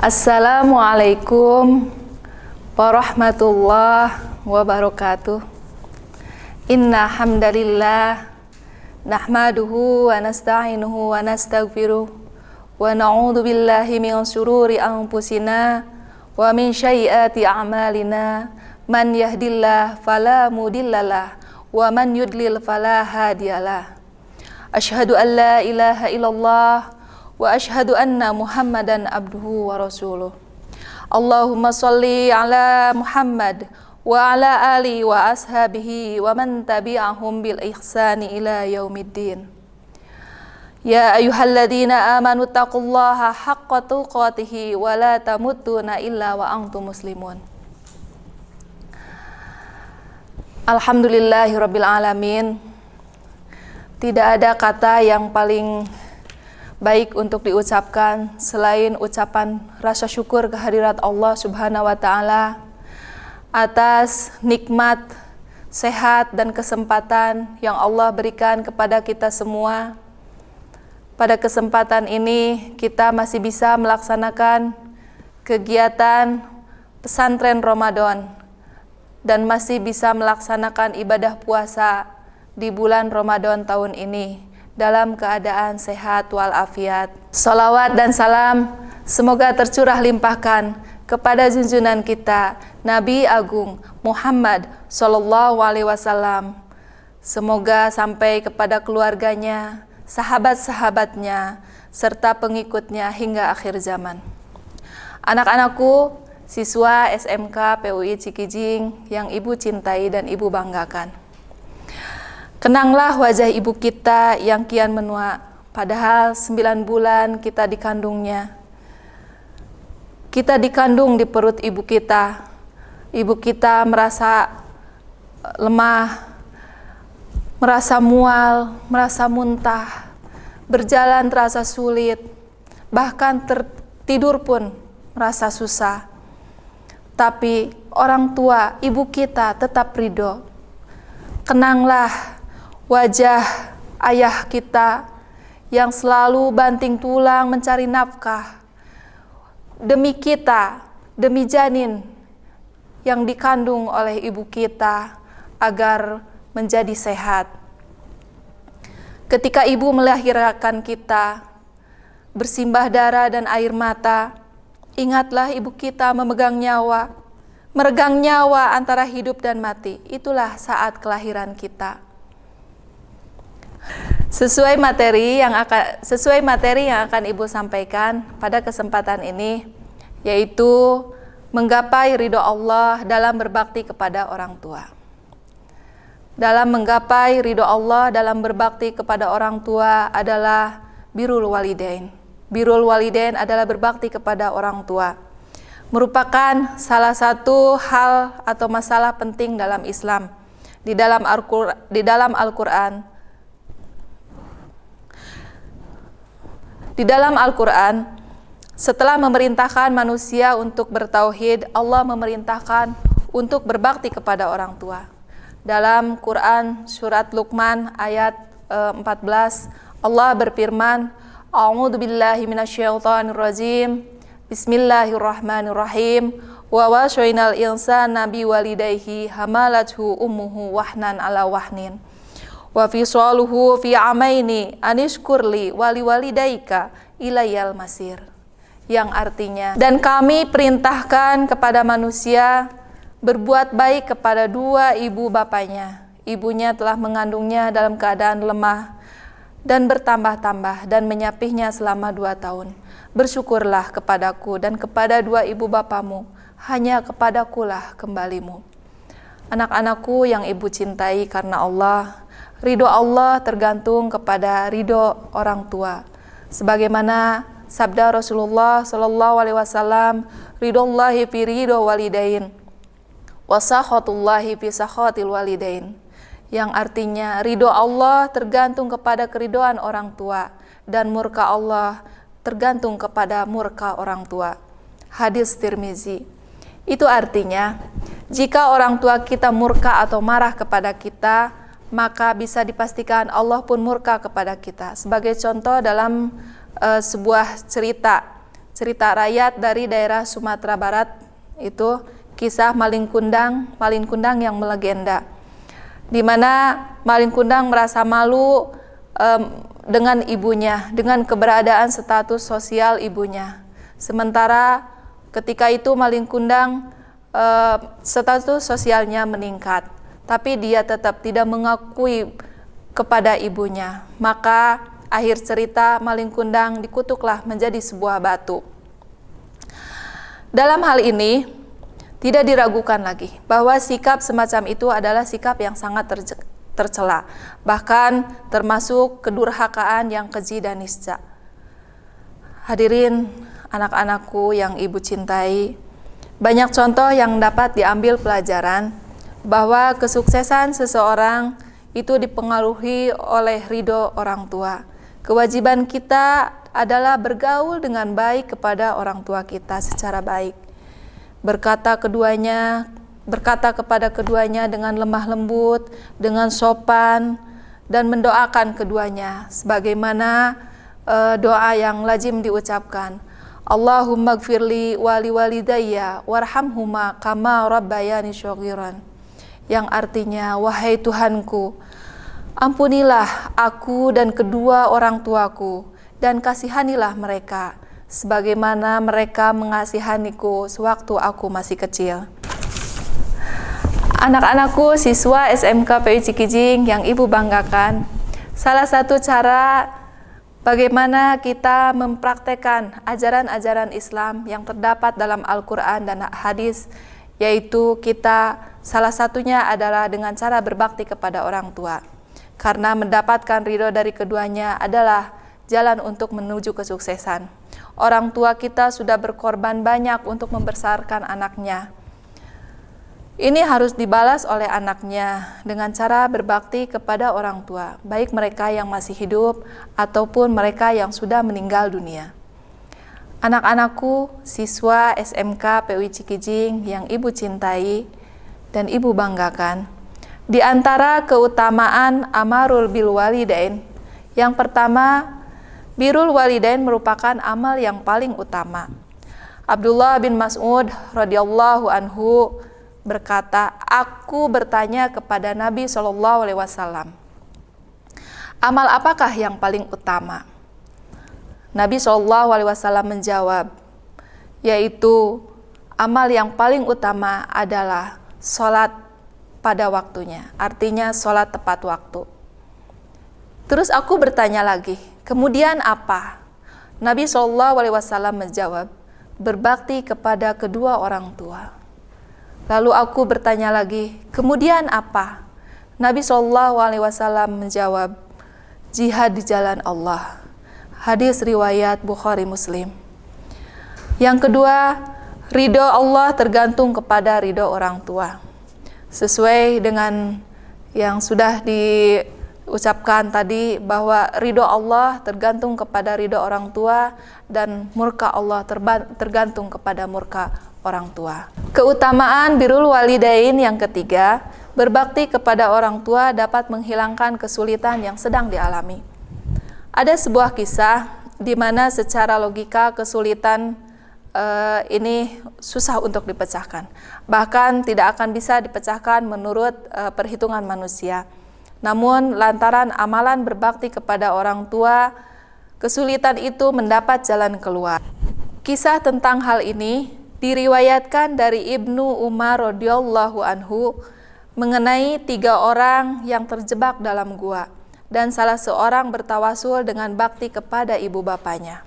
Assalamualaikum warahmatullahi wabarakatuh. Inna hamdalillah nahmaduhu wa nasta'inuhu wa nastaghfiruh wa na'udzu billahi min syururi anfusina wa min sayyiati a'malina. Man yahdillahu fala mudhillalah wa man yudlil fala hadiyalah. Asyhadu an la ilaha illallah wa asyhadu anna Muhammadan abduhu wa rasuluh. Allahumma sholli ala Muhammad wa ala ali wa ashabihi wa man tabi'ahum bil ihsani ila yaumiddin. Ya ayyuhalladzina amanu taqullaha haqqa tuqatih wa la tamutunna illa wa antum muslimun. Alhamdulillahirabbil alamin. Tidak ada kata yang paling baik untuk diucapkan selain ucapan rasa syukur kehadirat Allah Subhanahu wa taala atas nikmat sehat dan kesempatan yang Allah berikan kepada kita semua. Pada kesempatan ini kita masih bisa melaksanakan kegiatan pesantren Ramadan dan masih bisa melaksanakan ibadah puasa di bulan Ramadan tahun ini dalam keadaan sehat walafiat. Salawat dan salam semoga tercurah limpahkan kepada junjungan kita Nabi Agung Muhammad Sallallahu Alaihi Wasallam. Semoga sampai kepada keluarganya, sahabat-sahabatnya, serta pengikutnya hingga akhir zaman. Anak-anakku, siswa SMK PUI Cikijing yang ibu cintai dan ibu banggakan. Kenanglah wajah ibu kita yang kian menua, padahal 9 bulan kita dikandungnya. Kita dikandung di perut ibu kita. Ibu kita merasa lemah, merasa mual, merasa muntah, berjalan terasa sulit, bahkan tertidur pun merasa susah. Tapi orang tua, ibu kita tetap ridho. Kenanglah wajah ayah kita yang selalu banting tulang mencari nafkah demi kita, demi janin yang dikandung oleh ibu kita agar menjadi sehat. Ketika ibu melahirkan kita, bersimbah darah dan air mata, ingatlah ibu kita meregang nyawa antara hidup dan mati. Itulah saat kelahiran kita. Sesuai materi yang akan Ibu sampaikan pada kesempatan ini, yaitu menggapai ridho Allah dalam berbakti kepada orang tua. Dalam menggapai ridho Allah dalam berbakti kepada orang tua adalah birrul walidain. Birrul walidain adalah berbakti kepada orang tua. Merupakan salah satu hal atau masalah penting dalam Islam. Di dalam Al-Quran, setelah memerintahkan manusia untuk bertauhid, Allah memerintahkan untuk berbakti kepada orang tua. Dalam Quran surat Luqman ayat 14, Allah berfirman, A'udzu billahi minasyaitonir rajim. Bismillahirrahmanirrahim. Wa wasyainal insana biwalidayhi hamalathu ummuhu wahnan ala wahnin. Wa fisaluhu fi amaini anishkurli wali walidaika ilayal masir, yang artinya, dan kami perintahkan kepada manusia berbuat baik kepada dua ibu bapanya. Ibunya telah mengandungnya dalam keadaan lemah dan bertambah-tambah dan menyapihnya selama 2 tahun. Bersyukurlah kepadaku dan kepada dua ibu bapamu, hanya kepadakulah kembalimu. Anak-anakku yang ibu cintai karena Allah, ridho Allah tergantung kepada ridho orang tua. Sebagaimana sabda Rasulullah Sallallahu Alaihi Wasallam, ridhollahi fi ridho walidain, wasakhatullahi fi sakhatil walidain, yang artinya ridho Allah tergantung kepada keridhoan orang tua dan murka Allah tergantung kepada murka orang tua. Hadis Tirmizi. Itu artinya jika orang tua kita murka atau marah kepada kita, maka bisa dipastikan Allah pun murka kepada kita. Sebagai contoh dalam sebuah cerita cerita rakyat dari daerah Sumatera Barat, itu kisah Malin Kundang yang melegenda, di mana Malin Kundang merasa malu dengan ibunya, dengan keberadaan status sosial ibunya. Sementara ketika itu Malin Kundang status sosialnya meningkat, tapi dia tetap tidak mengakui kepada ibunya. Maka akhir cerita Malin Kundang dikutuklah menjadi sebuah batu. Dalam hal ini tidak diragukan lagi bahwa sikap semacam itu adalah sikap yang sangat tercela, bahkan termasuk kedurhakaan yang keji dan nisca. Hadirin anak-anakku yang ibu cintai, banyak contoh yang dapat diambil pelajaran bahwa kesuksesan seseorang itu dipengaruhi oleh ridho orang tua. Kewajiban kita adalah bergaul dengan baik kepada orang tua kita secara baik. Berkata kepada keduanya dengan lemah lembut, dengan sopan, dan mendoakan keduanya sebagaimana doa yang lazim diucapkan. Allahumma gfirli wali walidayya warhamhuma kama rabbayani shaghiran, yang artinya, wahai Tuhanku, ampunilah aku dan kedua orang tuaku dan kasihanilah mereka sebagaimana mereka mengasihaniku sewaktu aku masih kecil. Anak-anakku siswa SMK PUI Cikijing yang ibu banggakan, salah satu cara bagaimana kita mempraktekkan ajaran-ajaran Islam yang terdapat dalam Al-Quran dan hadis, yaitu kita salah satunya adalah dengan cara berbakti kepada orang tua. Karena mendapatkan ridho dari keduanya adalah jalan untuk menuju kesuksesan. Orang tua kita sudah berkorban banyak untuk membesarkan anaknya. Ini harus dibalas oleh anaknya dengan cara berbakti kepada orang tua, baik mereka yang masih hidup ataupun mereka yang sudah meninggal dunia. Anak-anakku, siswa SMK PUI Cikijing yang ibu cintai dan ibu banggakan, di antara keutamaan amarul bil walidain, yang pertama, birrul walidain merupakan amal yang paling utama. Abdullah bin Mas'ud radhiyallahu anhu berkata, aku bertanya kepada Nabi SAW, amal apakah yang paling utama? Nabi SAW menjawab, yaitu amal yang paling utama adalah sholat pada waktunya, artinya sholat tepat waktu. Terus aku bertanya lagi, kemudian apa? Nabi SAW menjawab, berbakti kepada kedua orang tua. Lalu aku bertanya lagi, kemudian apa? Nabi SAW menjawab, jihad di jalan Allah. Hadis riwayat Bukhari Muslim. Yang kedua, ridho Allah tergantung kepada ridho orang tua. Sesuai dengan yang sudah diucapkan tadi, bahwa ridho Allah tergantung kepada ridho orang tua dan murka Allah tergantung kepada murka orang tua. Keutamaan birrul walidain yang ketiga, berbakti kepada orang tua dapat menghilangkan kesulitan yang sedang dialami. Ada sebuah kisah di mana secara logika kesulitan ini susah untuk dipecahkan. Bahkan tidak akan bisa dipecahkan menurut perhitungan manusia. Namun lantaran amalan berbakti kepada orang tua, kesulitan itu mendapat jalan keluar. Kisah tentang hal ini diriwayatkan dari Ibnu Umar radhiyallahu anhu mengenai 3 orang yang terjebak dalam gua dan salah seorang bertawasul dengan bakti kepada ibu bapaknya.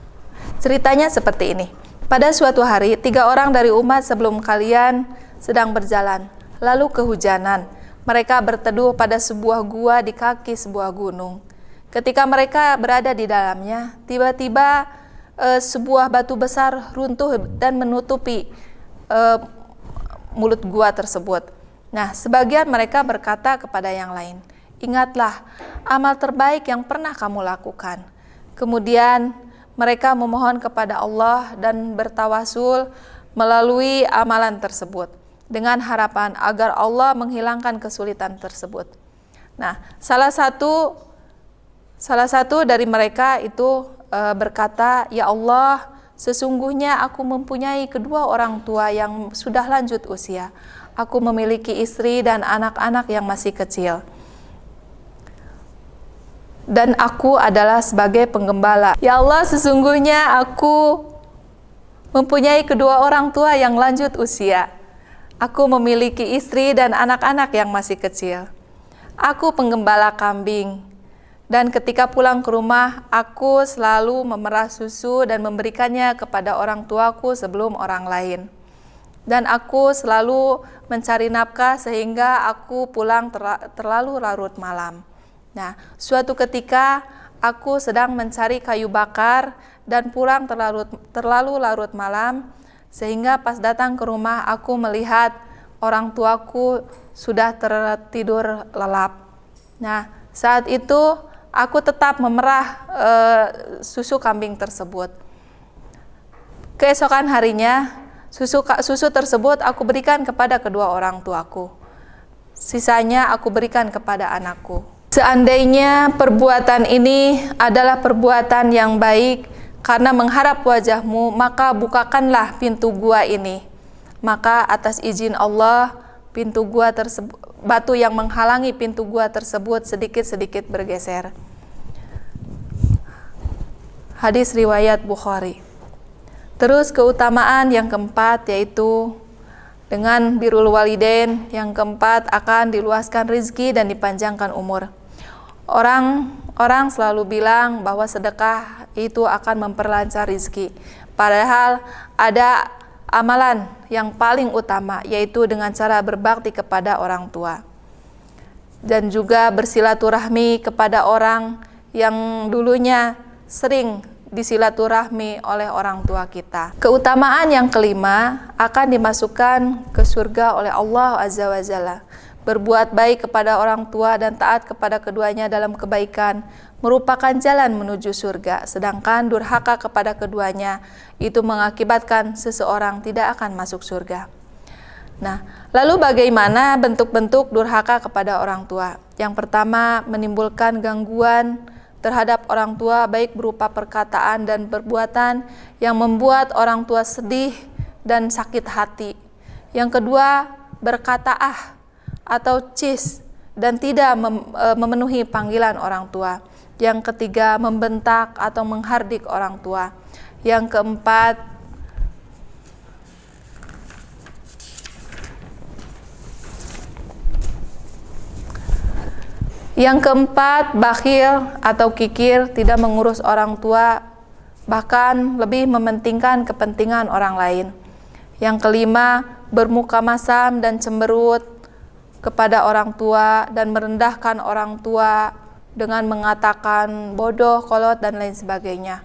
Ceritanya seperti ini. Pada suatu hari, 3 orang dari umat sebelum kalian sedang berjalan, lalu kehujanan. Mereka berteduh pada sebuah gua di kaki sebuah gunung. Ketika mereka berada di dalamnya, tiba-tiba sebuah batu besar runtuh dan menutupi mulut gua tersebut. Nah, sebagian mereka berkata kepada yang lain, ingatlah amal terbaik yang pernah kamu lakukan. Kemudian mereka memohon kepada Allah dan bertawasul melalui amalan tersebut dengan harapan agar Allah menghilangkan kesulitan tersebut. Nah, salah satu dari mereka itu berkata, ya Allah, sesungguhnya aku mempunyai kedua orang tua yang sudah lanjut usia. Aku memiliki istri dan anak-anak yang masih kecil. Dan aku adalah sebagai penggembala. Ya Allah, sesungguhnya aku mempunyai kedua orang tua yang lanjut usia. Aku memiliki istri dan anak-anak yang masih kecil. Aku penggembala kambing. Dan ketika pulang ke rumah, aku selalu memerah susu dan memberikannya kepada orang tuaku sebelum orang lain. Dan aku selalu mencari nafkah sehingga aku pulang terlalu larut malam. Nah, suatu ketika aku sedang mencari kayu bakar dan pulang terlalu larut malam, sehingga pas datang ke rumah aku melihat orang tuaku sudah tertidur lelap. Nah, saat itu aku tetap memerah susu kambing tersebut. Keesokan harinya, susu tersebut aku berikan kepada kedua orang tuaku. Sisanya aku berikan kepada anakku. Seandainya perbuatan ini adalah perbuatan yang baik karena mengharap wajahmu, maka bukakanlah pintu gua ini. Maka atas izin Allah, pintu gua tersebut, batu yang menghalangi pintu gua tersebut sedikit-sedikit bergeser. Hadis riwayat Bukhari. Terus keutamaan yang keempat yaitu dengan birrul walidain, yang keempat akan diluaskan rizki dan dipanjangkan umur. Orang selalu bilang bahwa sedekah itu akan memperlancar rizki. Padahal ada amalan yang paling utama, yaitu dengan cara berbakti kepada orang tua. Dan juga bersilaturahmi kepada orang yang dulunya sering disilaturahmi oleh orang tua kita. Keutamaan yang kelima akan dimasukkan ke surga oleh Allah Azza wa Jalla. Berbuat baik kepada orang tua dan taat kepada keduanya dalam kebaikan merupakan jalan menuju surga, sedangkan durhaka kepada keduanya itu mengakibatkan seseorang tidak akan masuk surga. Nah, lalu bagaimana bentuk-bentuk durhaka kepada orang tua? Yang pertama, menimbulkan gangguan terhadap orang tua baik berupa perkataan dan perbuatan yang membuat orang tua sedih dan sakit hati. Yang kedua, berkata atau cis dan tidak memenuhi panggilan orang tua. Yang ketiga, membentak atau menghardik orang tua. Yang keempat, bakhil atau kikir, tidak mengurus orang tua, bahkan lebih mementingkan kepentingan orang lain. Yang kelima, bermuka masam dan cemberut kepada orang tua dan merendahkan orang tua dengan mengatakan bodoh, kolot, dan lain sebagainya.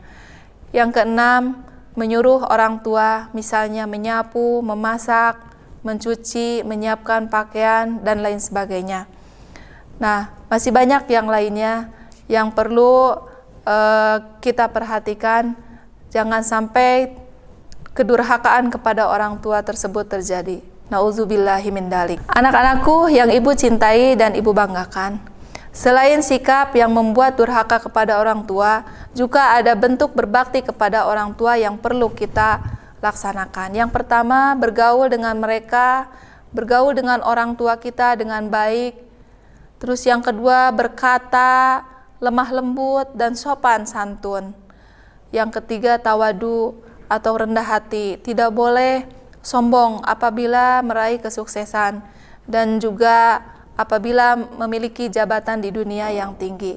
Yang keenam, menyuruh orang tua, misalnya menyapu, memasak, mencuci, menyiapkan pakaian, dan lain sebagainya. Nah, masih banyak yang lainnya yang perlu kita perhatikan. Jangan sampai kedurhakaan kepada orang tua tersebut terjadi. Nauzubillahi min dalik. Anak-anakku yang ibu cintai dan ibu banggakan, selain sikap yang membuat durhaka kepada orang tua, juga ada bentuk berbakti kepada orang tua yang perlu kita laksanakan. Yang pertama, bergaul dengan mereka, bergaul dengan orang tua kita dengan baik. Terus yang kedua, berkata lemah lembut dan sopan santun. Yang ketiga, tawadu atau rendah hati. Tidak boleh sombong apabila meraih kesuksesan dan juga apabila memiliki jabatan di dunia yang tinggi.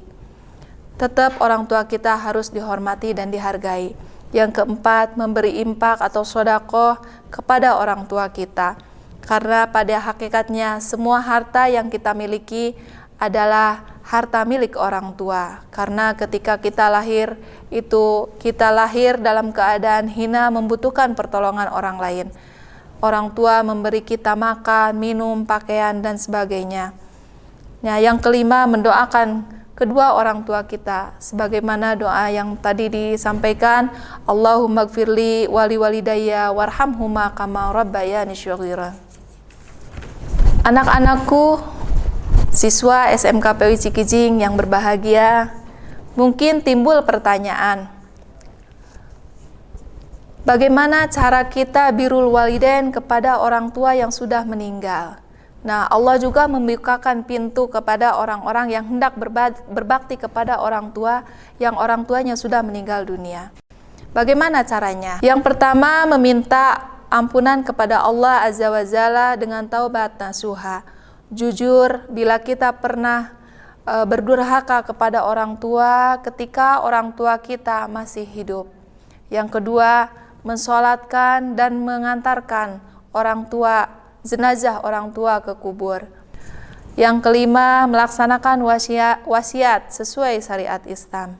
Tetap orang tua kita harus dihormati dan dihargai. Yang keempat, memberi infak atau sedekah kepada orang tua kita. Karena pada hakikatnya semua harta yang kita miliki adalah harta milik orang tua. Karena ketika kita lahir, kita lahir dalam keadaan hina, membutuhkan pertolongan orang lain. Orang tua memberi kita makan, minum, pakaian, dan sebagainya. Nah, yang kelima, mendoakan kedua orang tua kita sebagaimana doa yang tadi disampaikan, Allahumma gfirli wali walidayya warhamhuma kama rabbayani shaghira. Anak-anakku, siswa SMK PUI Cikijing yang berbahagia, mungkin timbul pertanyaan, Bagaimana cara kita birrul walidain kepada orang tua yang sudah meninggal? Nah, Allah juga membukakan pintu kepada orang-orang yang hendak berbakti kepada orang tua yang orang tuanya sudah meninggal dunia. Bagaimana caranya? Yang pertama, meminta ampunan kepada Allah Azza wa Jalla dengan taubat nasuha. Jujur bila kita pernah berdurhaka kepada orang tua ketika orang tua kita masih hidup. Yang kedua, mensolatkan dan mengantarkan orang tua, jenazah orang tua ke kubur. Yang kelima, melaksanakan wasiat sesuai syariat Islam.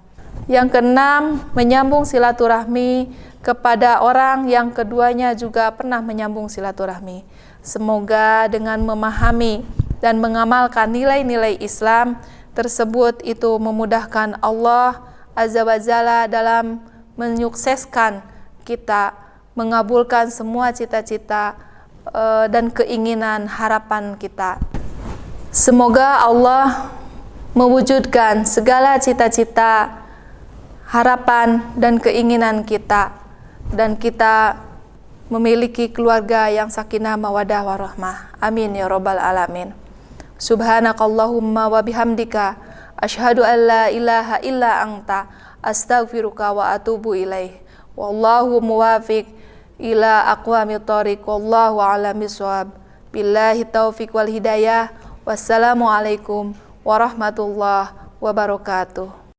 Yang keenam, menyambung silaturahmi kepada orang yang keduanya juga pernah menyambung silaturahmi. Semoga dengan memahami dan mengamalkan nilai-nilai Islam tersebut itu memudahkan Allah Azza wa Jalla dalam menyukseskan kita, mengabulkan semua cita-cita dan keinginan harapan kita. Semoga Allah mewujudkan segala cita-cita, harapan dan keinginan kita, dan kita memiliki keluarga yang sakinah mawadah warahmah. Amin ya rabbal alamin. Subhanakallahumma wa bihamdika asyhadu an la ilaha illa anta astaghfiruka wa atubu ilaih. Wallahu muwafiq ila aqwamit thoriq. Wallahu a'lam bishawab. Billahi taufiq wal hidayah. Wassalamualaikum warahmatullahi wabarakatuh.